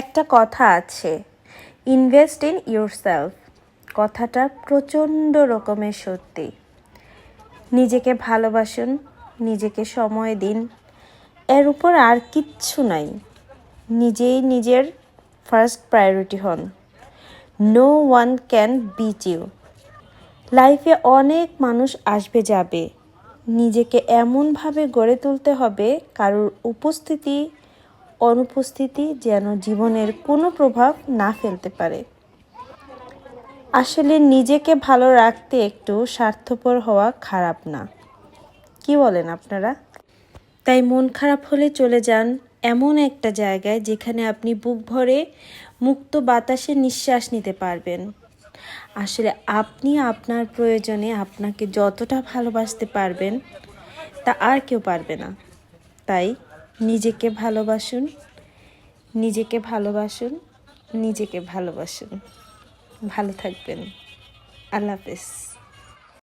একটা কথা আছে, ইনভেস্ট ইন ইয়োরসেলফ। কথাটা প্রচণ্ড রকমের সত্যি। নিজেকে ভালোবাসুন, নিজেকে সময় দিন, এর উপর আর কিচ্ছু নাই। নিজেই নিজের ফার্স্ট প্রায়োরিটি হন। No one can beat you. লাইফে অনেক মানুষ আসবে যাবে, নিজেকে এমনভাবে গড়ে তুলতে হবে কারোর উপস্থিতি অনুপস্থিতি যেন জীবনের কোনো প্রভাব না ফেলতে পারে। আসলে নিজেকে ভালো রাখতে একটু স্বার্থপর হওয়া খারাপ না, কি বলেন আপনারা? তাই মন খারাপ হলে চলে যান এমন একটা জায়গায় যেখানে আপনি বুক ভরে মুক্ত বাতাসে নিঃশ্বাস নিতে পারবেন। আসলে আপনি আপনার প্রয়োজনে আপনাকে যতটা ভালোবাসতে পারবেন তা আর কেউ পারবে না। তাই নিজেকে ভালোবাসুন, নিজেকে ভালোবাসুন, নিজেকে ভালোবাসুন। ভালো থাকবেন। আল্লাহ হাফেজ।